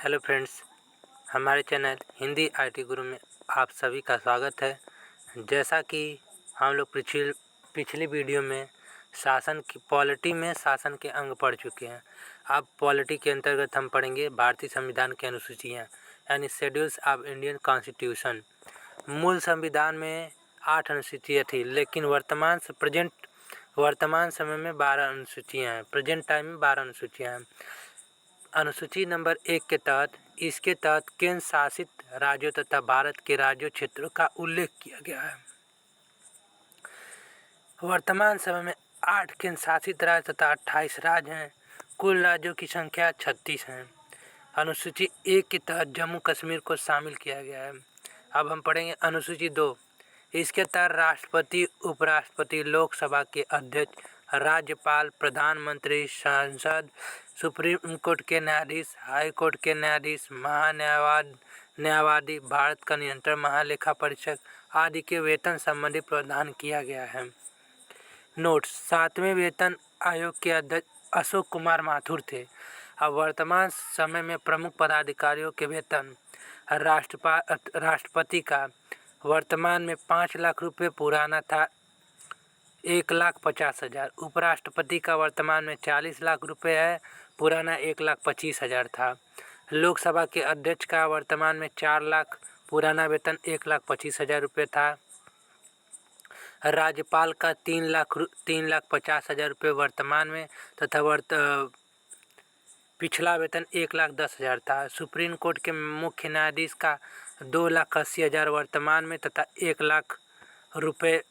Hello friends, हमारे channel Hindi IT गुरु में आप सभी का स्वागत है। जैसा कि हम लोग पिछली वीडियो में शासन की पॉलिटी में शासन के अंग पढ़ चुके हैं। अब पॉलिटी के अंतर्गत हम पढ़ेंगे भारतीय संविधान की अनुसूचियाँ यानी शेड्यूल्स ऑफ इंडियन कॉन्स्टिट्यूशन। मूल संविधान में 8 अनुसूचियाँ थी, लेकिन वर्तमान समय में 12 अनुसूचियाँ हैं। प्रेजेंट टाइम में 12 अनुसूचियाँ हैं। अनुसूची नंबर 1 के तहत इसके तहत केंद्र शासित राज्यों तथा भारत के राज्यों क्षेत्रों का उल्लेख किया गया है। वर्तमान समय में 8 केंद्र शासित राज्य तथा 28 राज्य हैं। कुल राज्यों की संख्या 36 है। अनुसूची 1 के तहत जम्मू कश्मीर को शामिल किया गया है। अब हम पढ़ेंगे अनुसूची 2। इसके तहत राष्ट्रपति, उपराष्ट्रपति, लोकसभा के अध्यक्ष, राज्यपाल, प्रधानमंत्री, सांसद, सुप्रीम कोर्ट के न्यायाधीश, हाई कोर्ट के न्यायाधीश, न्यायवादी, भारत का नियंत्रण महालेखा परीक्षक आदि के वेतन संबंधी प्रावधान किया गया है। नोट: 7वें वेतन आयोग के अध्यक्ष अशोक कुमार माथुर थे। अब वर्तमान समय में प्रमुख पदाधिकारियों के वेतन: राष्ट्रपति का वर्तमान में 5 लाख रुपये, पुराना था 1,50,000। उपराष्ट्रपति का वर्तमान में 40 लाख रुपये है, पुराना 1,25,000 था। लोकसभा के अध्यक्ष का वर्तमान में 4 लाख, पुराना वेतन 1,25,000 रुपये था। राज्यपाल का 3,50,000 रुपये वर्तमान में तथा पिछला वेतन 1,10,000 था। सुप्रीम कोर्ट के मुख्य न्यायाधीश का 2,80,000 वर्तमान में तथा 1 लाख रुपये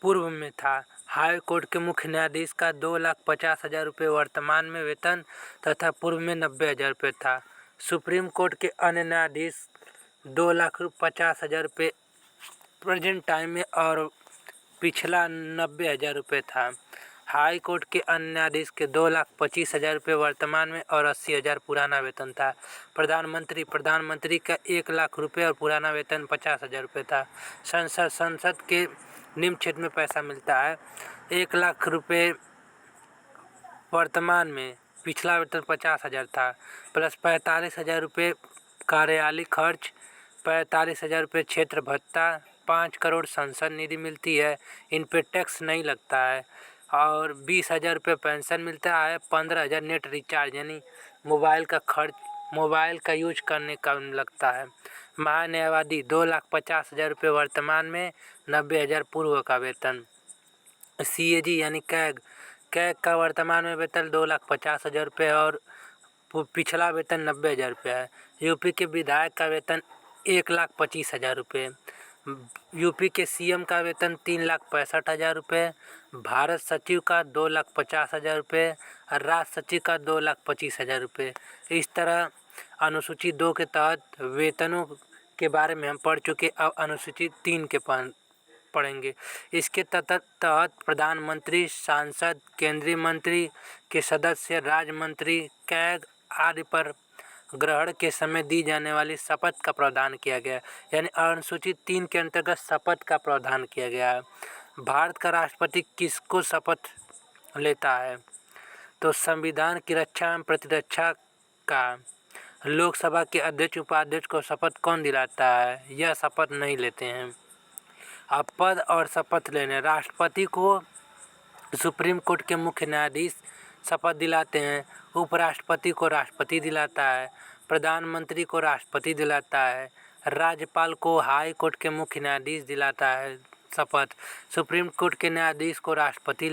पूर्व में था। हाई कोर्ट के मुख्य न्यायाधीश का 2,50,000 रुपये वर्तमान में वेतन तथा पूर्व में 90,000 रुपये था। सुप्रीम कोर्ट के अन्य न्यायाधीश 2,50,000 रुपये प्रेजेंट टाइम में और पिछला 90,000 रुपये था। हाई कोर्ट के अन्य न्यायाधीश के 2,25,000 रुपये वर्तमान में और 80,000 पुराना वेतन था। प्रधानमंत्री का 1 लाख रुपये और पुराना वेतन 50,000 रुपये था। संसद के निम्न क्षेत्र में पैसा मिलता है: 1 लाख रुपये वर्तमान में, पिछला वेतन 50,000 था, प्लस 45,000 रुपये कार्यालय खर्च, 45,000 रुपये क्षेत्र भत्ता, 5 करोड़ संसद निधि मिलती है, इन पे टैक्स नहीं लगता है, और 20,000 रुपये पेंशन मिलता है, 15,000 नेट रिचार्ज यानी मोबाइल का यूज करने का लगता है। महान्यायवादी 2,50,000 रुपये वर्तमान में, 90,000 पूर्व का वेतन। CAG यानी कैग का वर्तमान में वेतन 2,50,000 रुपये और पिछला वेतन 90,000 रुपये है। यूपी के विधायक का वेतन 1,25,000 रुपये। यूपी के CM का वेतन 3,65,000 रुपये। भारत सचिव का 2,50,000 रुपये और राष्ट्र सचिव का 2,25,000 रुपये। इस तरह अनुसूची 2 के तहत वेतनों के बारे में हम पढ़ चुके। अब अनुसूची 3 के पढ़ेंगे। इसके तहत प्रधानमंत्री, सांसद, केंद्रीय मंत्री के सदस्य, राज्य मंत्री, कैग आदि पर ग्रहण के समय दी जाने वाली शपथ का प्रावधान किया गया। यानी अनुसूची 3 के अंतर्गत शपथ का प्रावधान किया गया है। भारत का राष्ट्रपति किसको शपथ लेता है? तो संविधान की रक्षा एवं प्रतिरक्षा का लोकसभा के अध्यक्ष, उपाध्यक्ष को शपथ कौन दिलाता है? यह शपथ नहीं लेते हैं। अब पद और शपथ लेने: राष्ट्रपति को सुप्रीम कोर्ट के मुख्य न्यायाधीश शपथ दिलाते हैं। उपराष्ट्रपति को राष्ट्रपति दिलाता है। प्रधानमंत्री को राष्ट्रपति दिलाता है। राज्यपाल को हाई कोर्ट के मुख्य न्यायाधीश दिलाता है शपथ। सुप्रीम कोर्ट के न्यायाधीश को राष्ट्रपति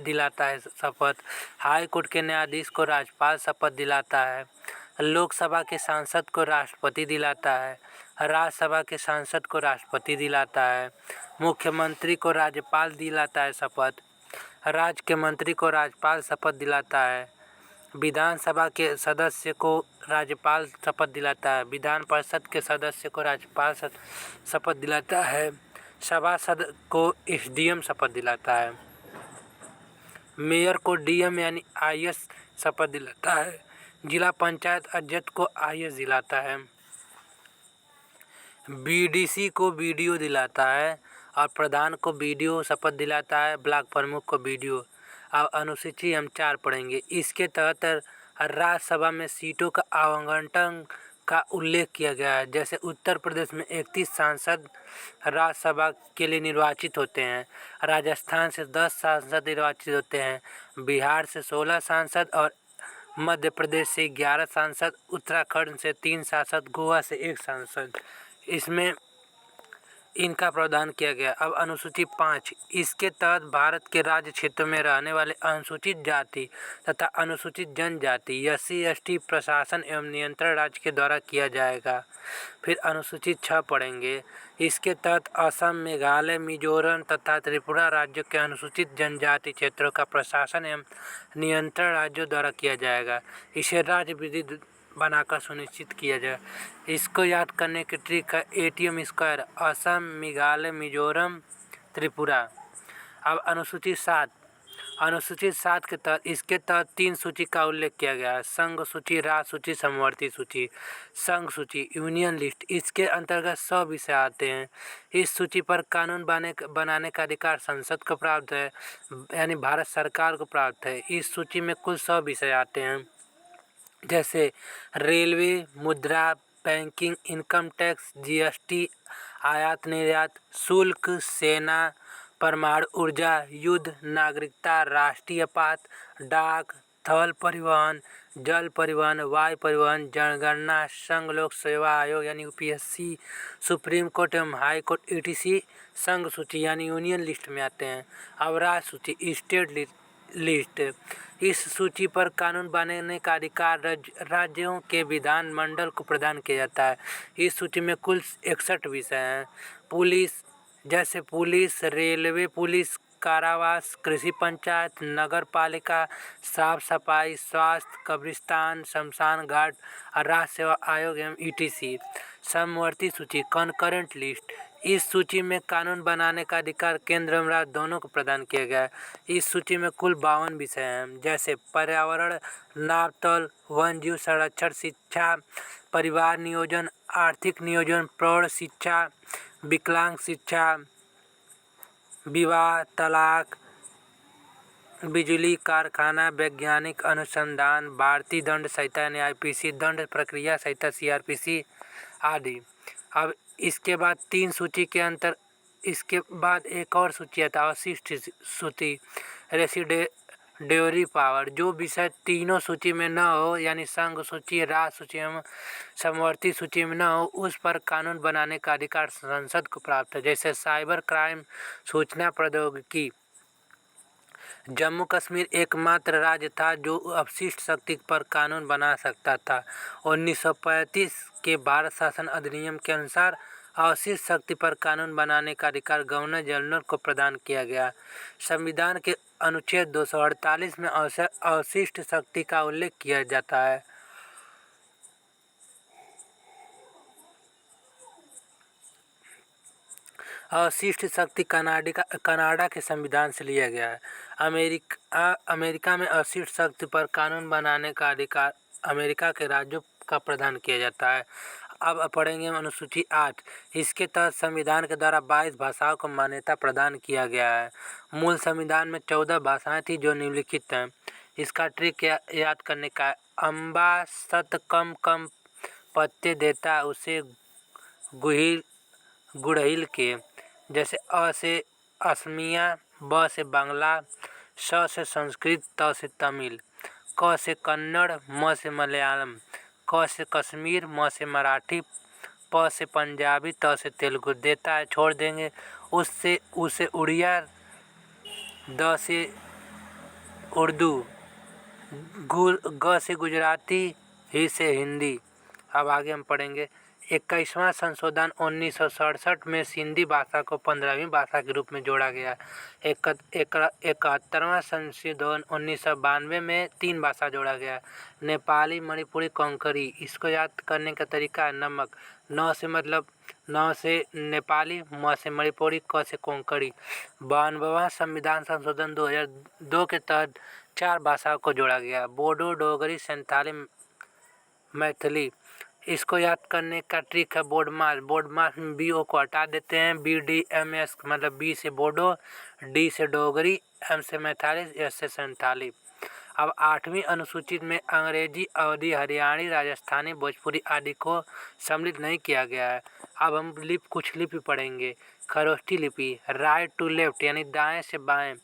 दिलाता है शपथ। हाई कोर्ट के न्यायाधीश को राज्यपाल शपथ दिलाता है। लोकसभा के सांसद को राष्ट्रपति दिलाता है। राज्यसभा के सांसद को राष्ट्रपति दिलाता है। मुख्यमंत्री को राज्यपाल दिलाता है शपथ। राज्य के मंत्री को राज्यपाल शपथ दिलाता है। विधानसभा के सदस्य को राज्यपाल शपथ दिलाता है। विधान परिषद के सदस्य को राज्यपाल शपथ दिलाता है। सभासद को SDM शपथ दिलाता है। मेयर को DM यानी IS शपथ दिलाता है। जिला पंचायत अध्यक्ष को IS दिलाता है। BDC को BDO दिलाता है और प्रधान को BDO शपथ दिलाता है। ब्लॉक प्रमुख को BDO। अब अनुसूची हम 4 पढ़ेंगे। इसके तहत राज्यसभा में सीटों का आवंटन का उल्लेख किया गया है। जैसे उत्तर प्रदेश में 31 सांसद राज्यसभा के लिए निर्वाचित होते हैं, राजस्थान से 10 सांसद निर्वाचित होते हैं, बिहार से 16 सांसद और मध्य प्रदेश से 11 सांसद, उत्तराखंड से 3 सांसद, गोवा से 1 सांसद इसमें इनका प्रावधान किया गया। अब अनुसूची 5, इसके तहत भारत के राज्य क्षेत्रों में रहने वाले अनुसूचित जाति तथा अनुसूचित जनजाति SC/ST प्रशासन एवं नियंत्रण राज्य के द्वारा किया जाएगा। फिर अनुसूचित 6 पढ़ेंगे। इसके तहत असम, मेघालय, मिजोरम तथा त्रिपुरा राज्यों के अनुसूचित जनजाति क्षेत्रों का प्रशासन एवं नियंत्रण राज्यों द्वारा किया जाएगा। इसे राज्य विधि बनाकर सुनिश्चित किया जाए। इसको याद करने की ट्रिक है ATM स्क्वायर, असम, मेघालय, मिजोरम, त्रिपुरा। अब अनुसूचित 7, अनुसूचित 7 के तहत इसके तहत 3 सूची का उल्लेख किया गया है। संघ सूची, राज्य सूची, समवर्ती सूची। संघ सूची यूनियन लिस्ट, इसके अंतर्गत 100 विषय आते हैं। इस सूची पर कानून बनाने का अधिकार संसद को प्राप्त है, यानी भारत सरकार को प्राप्त है। इस सूची में कुल 100 विषय आते हैं, जैसे रेलवे, मुद्रा, बैंकिंग, इनकम टैक्स, GST, आयात निर्यात शुल्क, सेना, परमाणु ऊर्जा, युद्ध, नागरिकता, राष्ट्रीय आपात, डाक, थल परिवहन, जल परिवहन, वायु परिवहन, जनगणना, संघ लोक सेवा आयोग यानी UPSC, सुप्रीम कोर्ट एवं हाई कोर्ट ETC संघ सूची यानी यूनियन लिस्ट में आते हैं। अब राज्य सूची, स्टेट लिस्ट, इस सूची पर कानून बनाने का अधिकार राज्यों के विधान मंडल को प्रदान किया जाता है। इस सूची में कुल 61 विषय हैं। पुलिस, जैसे पुलिस, रेलवे पुलिस, कारावास, कृषि पंचायत, नगर पालिका, साफ सफाई, स्वास्थ्य, कब्रिस्तान, शमशान घाट, राज्य सेवा आयोग एवं ETC। समवर्ती सूची, कॉन्करेंट लिस्ट, इस सूची में कानून बनाने का अधिकार केंद्र एवं राज्य दोनों को प्रदान किया गया है। इस सूची में कुल 52 विषय हैं, जैसे पर्यावरण, नापतोल, वन्यजीव संरक्षण, शिक्षा, परिवार नियोजन, आर्थिक नियोजन, प्रौढ़ शिक्षा, विकलांग शिक्षा, विवाह, तलाक, बिजली कारखाना, वैज्ञानिक अनुसंधान, भारतीय दंड संहिता यानी IPC, दंड प्रक्रिया संहिता CRPC आदि। अब इसके बाद 3 सूची के अंतर, इसके बाद एक और सूची आता है अवशिष्ट सूची, रेसिड्यूरी पावर। जो विषय तीनों सूची में न हो, यानी संघ सूची, राज्य सूची एवं समवर्ती सूची में न हो, उस पर कानून बनाने का अधिकार संसद को प्राप्त है। जैसे साइबर क्राइम, सूचना प्रौद्योगिकी। जम्मू कश्मीर एकमात्र राज्य था जो अपशिष्ट शक्ति पर कानून बना सकता था। 1935 के भारत शासन अधिनियम के अनुसार अवशिष्ट शक्ति पर कानून बनाने का अधिकार गवर्नर जनरल को प्रदान किया गया। संविधान के अनुच्छेद 248 में अवशिष्ट शक्ति का उल्लेख किया जाता है। अवशिष्ट शक्ति कनाडा के संविधान से लिया गया है। अमेरिका में अवशिष्ट शक्ति पर कानून बनाने का अधिकार अमेरिका के राज्यों का प्रदान किया जाता है। अब पढ़ेंगे अनुसूची 8। इसके तहत संविधान के द्वारा 22 भाषाओं को मान्यता प्रदान किया गया है। मूल संविधान में 14 भाषाएं थी जो निम्नलिखित हैं। इसका ट्रिक याद करने का, अम्बा सत कम कम पत्ते देता उसे गुड़हिल के। जैसे अ से असमिया, ब से बांग्ला, स से संस्कृत, त से तमिल, क से कन्नड़, म से मलयालम, क से कश्मीर, म से मराठी, प से पंजाबी, त से तेलुगु। देता है छोड़ देंगे, उससे उसे उड़िया, द से उर्दू, ग से गुजराती, ही से हिंदी। अब आगे हम पढ़ेंगे 21वां संशोधन 1967 में सिंधी भाषा को 15वीं भाषा के रूप में जोड़ा गया। 71वां संशोधन 1992 में 3 भाषा जोड़ा गया, नेपाली, मणिपुरी, कोंकणी। इसको याद करने का तरीका है नमक, न से मतलब न से नेपाली, म से मणिपुरी, क से कोंकणी। 92वां संविधान संशोधन 2002 के तहत 4 भाषाओं को जोड़ा गया, बोडो, डोगरी, संथाली, मैथिली। इसको याद करने का ट्रिक है बोडमास में BO को हटा देते हैं, BDMS मतलब B से बोडो, D से डोगरी, M से मैथिली, S से संथाली। अब 8वीं अनुसूचित में अंग्रेजी, अवधी, हरियाणी, राजस्थानी, भोजपुरी आदि को सम्मिलित नहीं किया गया है। अब हम कुछ लिपि पढ़ेंगे। खरोष्ठी लिपि राइट टू लेफ्ट यानी दाएं से बाएं।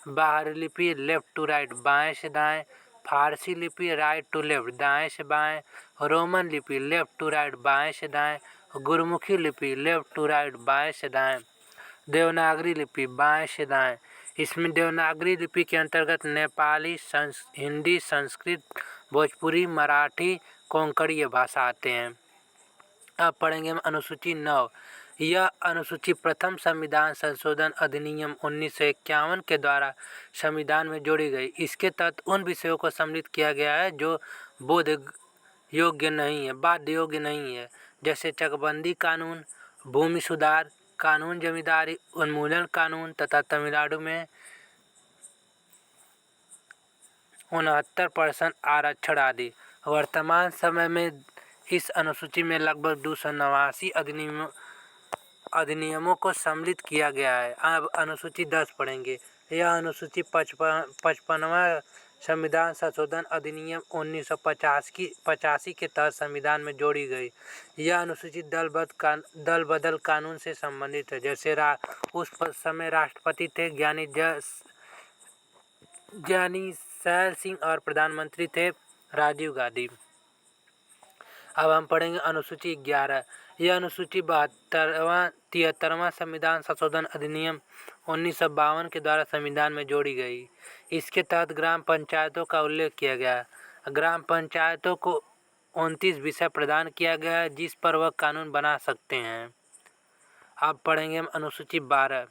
बाहरी लिपि लेफ्ट टू राइट बाएं से दाएं। फारसी लिपि राइट टू लेफ्ट दाएं से बाएं। रोमन लिपि लेफ्ट टू राइट बाएं से दाएं। गुरमुखी लिपि लेफ्ट टू राइट बाएं से दाएं। देवनागरी लिपि बाएं से दाएं। इसमें देवनागरी लिपि के अंतर्गत नेपाली, हिंदी, संस्कृत, भोजपुरी, मराठी, कोंकणी भाषा आते हैं। अब पढ़ेंगे हम अनुसूची 9। यह अनुसूची प्रथम संविधान संशोधन अधिनियम 1951 के द्वारा संविधान में जोड़ी गई। इसके तहत उन विषयों को सम्मिलित किया गया है जो बाध्य योग्य नहीं है, जैसे चकबंदी कानून, भूमि सुधार कानून, जमींदारी उन्मूलन कानून तथा तमिलनाडु में 69% आरक्षण आदि। वर्तमान समय में इस अनुसूची में लगभग 289 अधिनियमों को सम्मिलित किया गया है। अब अनुसूची 10 पढ़ेंगे। यह अनुसूची 55वां संविधान संशोधन अधिनियम 1985 के तहत संविधान में जोड़ी गई। यह अनुसूची दल बदल कानून से संबंधित है। जैसे उस समय राष्ट्रपति थे ज्ञानी सैल सिंह और प्रधानमंत्री थे राजीव गांधी। अब हम पढ़ेंगे अनुसूची 11। यह अनुसूची 73वां संविधान संशोधन अधिनियम 1952 के द्वारा संविधान में जोड़ी गई। इसके तहत ग्राम पंचायतों का उल्लेख किया गया। ग्राम पंचायतों को 29 विषय प्रदान किया गया है जिस पर वह कानून बना सकते हैं। अब पढ़ेंगे हम अनुसूची 12।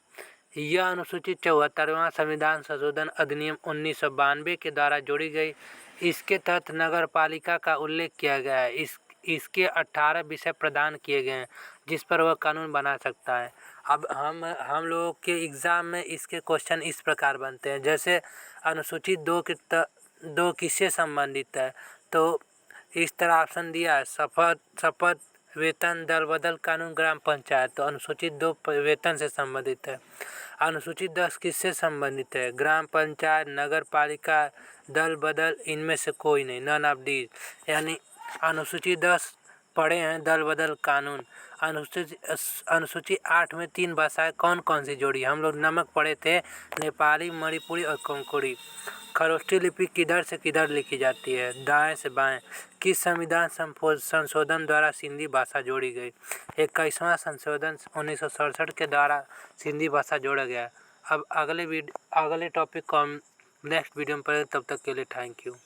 यह अनुसूची 74वां संविधान संशोधन अधिनियम 1992 के द्वारा जोड़ी गई। इसके तहत नगर पालिका का उल्लेख किया गया है। इसके 18 विषय प्रदान किए गए हैं जिस पर वह कानून बना सकता है। अब हम लोगों के एग्ज़ाम में इसके क्वेश्चन इस प्रकार बनते हैं। जैसे अनुसूची 2 किससे संबंधित है, तो इस तरह ऑप्शन दिया है शपथ, वेतन, दल बदल कानून, ग्राम पंचायत। तो अनुसूचित 2 वेतन से संबंधित है। अनुसूचित 10 किससे संबंधित है, ग्राम पंचायत, नगर पालिका, दल बदल, इनमें से कोई नहीं, नन ऑफ दीज। यानी अनुसूची 10 पढ़े हैं दल बदल कानून। अनुसूची 8 में 3 भाषाएं कौन कौन सी जोड़ी, हम लोग नमक पढ़े थे, नेपाली, मणिपुरी और कोंकणी। खरोष्ठी लिपि किधर से किधर लिखी जाती है, दाएं से बाएं। किस संविधान संशोधन द्वारा सिंधी भाषा जोड़ी गई, 21वां संशोधन 1967 के द्वारा सिंधी भाषा जोड़ा गया। अब अगले टॉपिक को हम नेक्स्ट वीडियो में पढ़ेंगे। तब तक के लिए थैंक यू।